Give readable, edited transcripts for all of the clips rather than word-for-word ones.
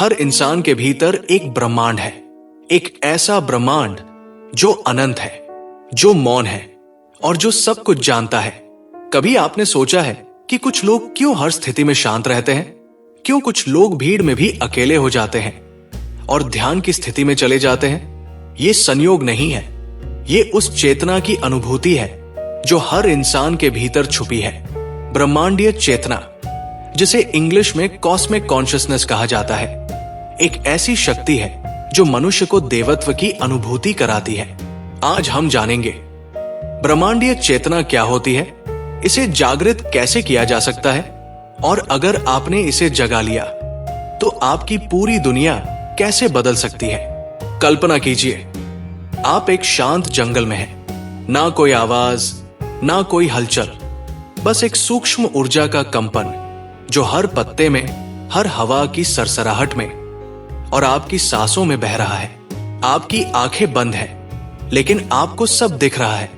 हर इंसान के भीतर एक ब्रह्मांड है, एक ऐसा ब्रह्मांड जो अनंत है, जो मौन है और जो सब कुछ जानता है। कभी आपने सोचा है कि कुछ लोग क्यों हर स्थिति में शांत रहते हैं? क्यों कुछ लोग भीड़ में भी अकेले हो जाते हैं और ध्यान की स्थिति में चले जाते हैं? ये संयोग नहीं है, ये उस चेतना की अनुभूति है जो हर इंसान के भीतर छुपी है। ब्रह्मांडीय चेतना, जिसे इंग्लिश में कॉस्मिक कॉन्शियसनेस कहा जाता है, एक ऐसी शक्ति है जो मनुष्य को देवत्व की अनुभूति कराती है। आज हम जानेंगे ब्रह्मांडीय चेतना क्या होती है, इसे जागृत कैसे किया जा सकता है, और अगर आपने इसे जगा लिया तो आपकी पूरी दुनिया कैसे बदल सकती है। कल्पना कीजिए, आप एक शांत जंगल में हैं, ना कोई आवाज, ना कोई हलचल, बस एक सूक्ष्म ऊर्जा का कंपन जो हर पत्ते में, हर हवा की सरसराहट में और आपकी सांसों में बह रहा है। आपकी आंखें बंद हैं, लेकिन आपको सब दिख रहा है।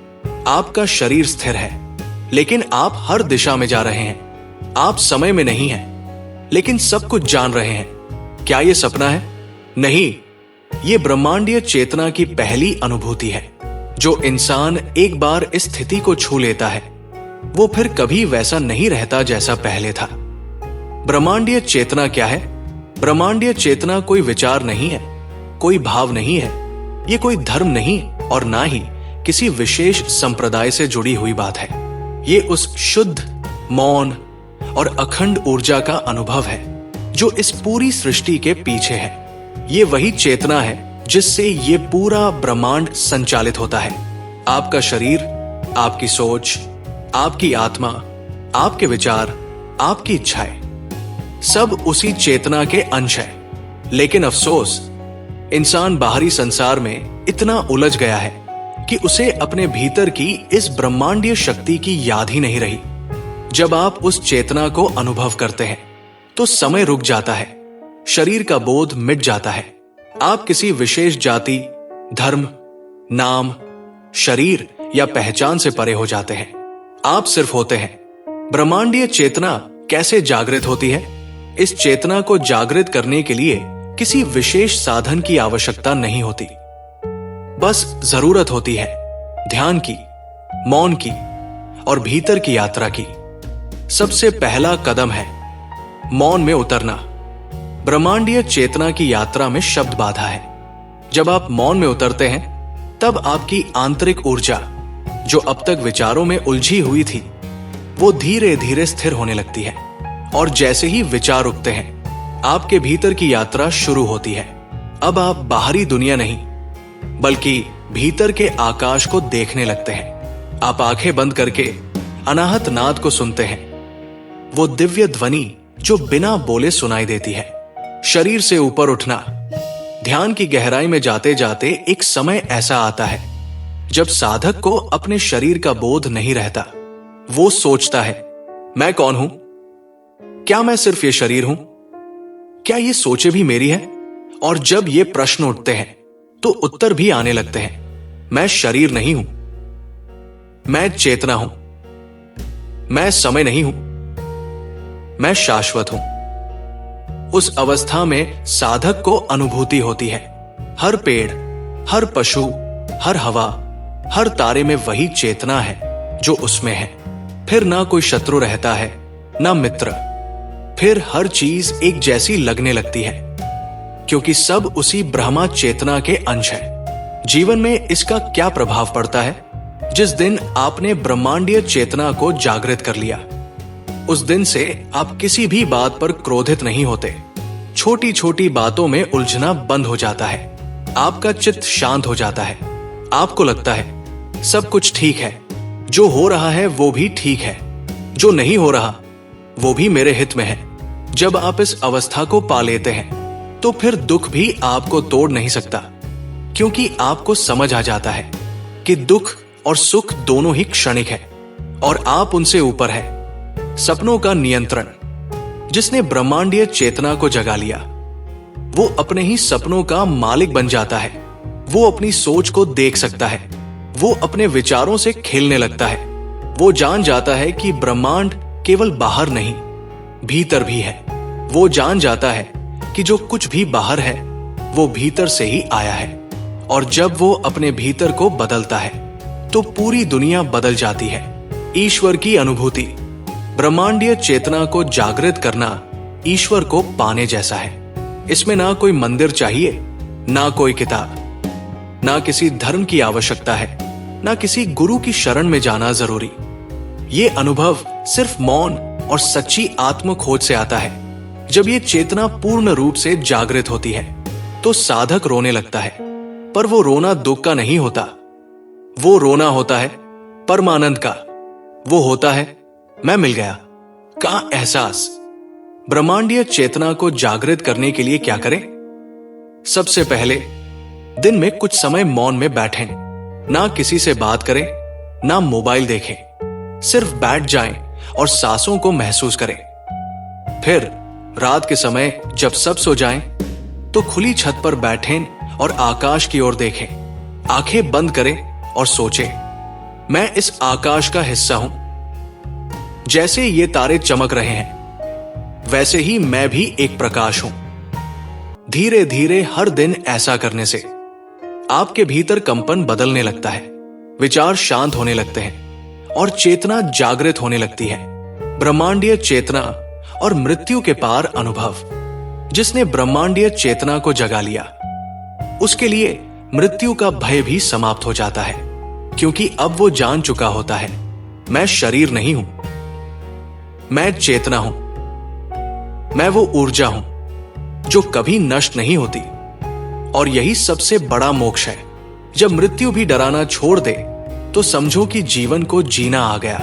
आपका शरीर स्थिर है, लेकिन आप हर दिशा में जा रहे हैं। आप समय में नहीं हैं, लेकिन सब कुछ जान रहे हैं। क्या यह सपना है? नहीं, ये ब्रह्मांडीय चेतना की पहली अनुभूति है। जो इंसान एक बार इस स्थिति को छू लेता है, वो फिर कभी वैसा नहीं रहता जैसा पहले था। ब्रह्मांडीय चेतना क्या है? ब्रह्मांडीय चेतना कोई विचार नहीं है, कोई भाव नहीं है, ये कोई धर्म नहीं और ना ही किसी विशेष संप्रदाय से जुड़ी हुई बात है। ये उस शुद्ध, मौन और अखंड ऊर्जा का अनुभव है जो इस पूरी सृष्टि के पीछे है। ये वही चेतना है जिससे ये पूरा ब्रह्मांड संचालित होता है। आपका शरीर, आपकी सोच, आपकी आत्मा, आपके विचार, आपकी इच्छाएं, सब उसी चेतना के अंश है। लेकिन अफसोस, इंसान बाहरी संसार में इतना उलझ गया है कि उसे अपने भीतर की इस ब्रह्मांडीय शक्ति की याद ही नहीं रही। जब आप उस चेतना को अनुभव करते हैं तो समय रुक जाता है, शरीर का बोध मिट जाता है। आप किसी विशेष जाति, धर्म, नाम, शरीर या पहचान से परे हो जाते हैं। आप सिर्फ होते हैं। ब्रह्मांडीय चेतना कैसे जागृत होती है? इस चेतना को जागृत करने के लिए किसी विशेष साधन की आवश्यकता नहीं होती, बस जरूरत होती है ध्यान की, मौन की और भीतर की यात्रा की। सबसे पहला कदम है मौन में उतरना। ब्रह्मांडीय चेतना की यात्रा में शब्द बाधा है। जब आप मौन में उतरते हैं, तब आपकी आंतरिक ऊर्जा, जो अब तक विचारों में उलझी हुई थी, वो धीरे धीरे स्थिर होने लगती है। और जैसे ही विचार रुकते हैं, आपके भीतर की यात्रा शुरू होती है। अब आप बाहरी दुनिया नहीं, बल्कि भीतर के आकाश को देखने लगते हैं। आप आंखें बंद करके अनाहत नाद को सुनते हैं, वो दिव्य ध्वनि जो बिना बोले सुनाई देती है। शरीर से ऊपर उठना। ध्यान की गहराई में जाते जाते एक समय ऐसा आता है जब साधक को अपने शरीर का बोध नहीं रहता। वो सोचता है, मैं कौन हूं? क्या मैं सिर्फ ये शरीर हूं? क्या ये सोचे भी मेरी है? और जब ये प्रश्न उठते हैं तो उत्तर भी आने लगते हैं। मैं शरीर नहीं हूं, मैं चेतना हूं, मैं समय नहीं हूं, मैं शाश्वत हूं। उस अवस्था में साधक को अनुभूति होती है। हर पेड़, हर पशु, हर हवा, हर तारे में वही चेतना है जो उसमें है। फिर ना कोई शत्रु रहता है, ना मित्र। फिर हर चीज एक जैसी लगने लगती है, क्योंकि सब उसी ब्रह्मा चेतना के अंश है। जीवन में इसका क्या प्रभाव पड़ता है? जिस दिन आपने ब्रह्मांडीय चेतना को जागृत कर लिया, उस दिन से आप किसी भी बात पर क्रोधित नहीं होते। छोटी छोटी बातों में उलझना बंद हो जाता है। आपका चित्त शांत हो जाता है। आपको लगता है सब कुछ ठीक है, जो हो रहा है वो भी ठीक है, जो नहीं हो रहा वो भी मेरे हित में है। जब आप इस अवस्था को पा लेते हैं तो फिर दुख भी आपको तोड़ नहीं सकता, क्योंकि आपको समझ आ जाता है कि दुख और सुख दोनों ही क्षणिक है और आप उनसे ऊपर है। सपनों का नियंत्रण। जिसने ब्रह्मांडीय चेतना को जगा लिया, वो अपने ही सपनों का मालिक बन जाता है। वो अपनी सोच को देख सकता है, वो अपने विचारों से खेलने लगता है। वो जान जाता है कि ब्रह्मांड केवल बाहर नहीं, भीतर भी है। वो जान जाता है कि जो कुछ भी बाहर है वो भीतर से ही आया है, और जब वो अपने भीतर को बदलता है तो पूरी दुनिया बदल जाती है। ईश्वर की अनुभूति। ब्रह्मांडीय चेतना को जागृत करना ईश्वर को पाने जैसा है। इसमें ना कोई मंदिर चाहिए, ना कोई किताब, ना किसी धर्म की आवश्यकता है, ना किसी गुरु की शरण में जाना जरूरी। ये अनुभव सिर्फ मौन और सच्ची आत्म खोज से आता है। जब ये चेतना पूर्ण रूप से जागृत होती है तो साधक रोने लगता है, पर वो रोना दुख का नहीं होता, वो रोना होता है परमानंद का। वो होता है मैं मिल गया का एहसास। ब्रह्मांडीय चेतना को जागृत करने के लिए क्या करें? सबसे पहले दिन में कुछ समय मौन में बैठें, ना किसी से बात करें, ना मोबाइल देखें, सिर्फ बैठ जाएं और सांसों को महसूस करें। फिर रात के समय जब सब सो जाएं, तो खुली छत पर बैठें और आकाश की ओर देखें। आंखें बंद करें और सोचें, मैं इस आकाश का हिस्सा हूं। जैसे ये तारे चमक रहे हैं वैसे ही मैं भी एक प्रकाश हूं। धीरे धीरे हर दिन ऐसा करने से आपके भीतर कंपन बदलने लगता है, विचार शांत होने लगते हैं और चेतना जागृत होने लगती है। ब्रह्मांडीय चेतना और मृत्यु के पार अनुभव। जिसने ब्रह्मांडीय चेतना को जगा लिया उसके लिए मृत्यु का भय भी समाप्त हो जाता है, क्योंकि अब वो जान चुका होता है मैं शरीर नहीं हूं, मैं चेतना हूं, मैं वो ऊर्जा हूं जो कभी नष्ट नहीं होती। और यही सबसे बड़ा मोक्ष है। जब मृत्यु भी डराना छोड़ दे तो समझो कि जीवन को जीना आ गया।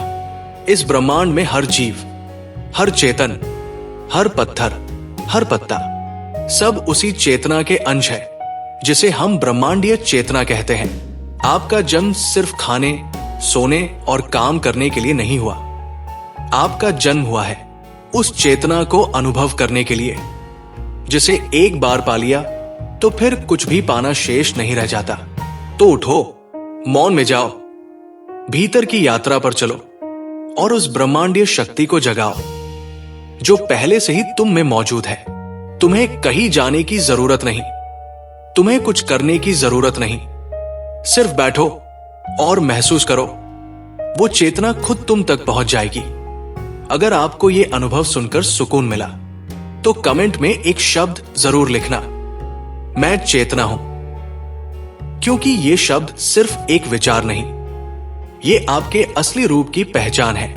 इस ब्रह्मांड में हर जीव, हर चेतन, हर पत्थर, हर पत्ता सब उसी चेतना के अंश है जिसे हम ब्रह्मांडीय चेतना कहते हैं। आपका जन्म सिर्फ खाने, सोने और काम करने के लिए नहीं हुआ। आपका जन्म हुआ है उस चेतना को अनुभव करने के लिए, जिसे एक बार पा लिया तो फिर कुछ भी पाना शेष नहीं रह जाता। तो उठो, मौन में जाओ, भीतर की यात्रा पर चलो और उस ब्रह्मांडीय शक्ति को जगाओ जो पहले से ही तुम में मौजूद है। तुम्हें कहीं जाने की जरूरत नहीं, तुम्हें कुछ करने की जरूरत नहीं, सिर्फ बैठो और महसूस करो, वो चेतना खुद तुम तक पहुंच जाएगी। अगर आपको यह अनुभव सुनकर सुकून मिला तो कमेंट में एक शब्द जरूर लिखना, मैं चेतना हूं, क्योंकि यह शब्द सिर्फ एक विचार नहीं, ये आपके असली रूप की पहचान है।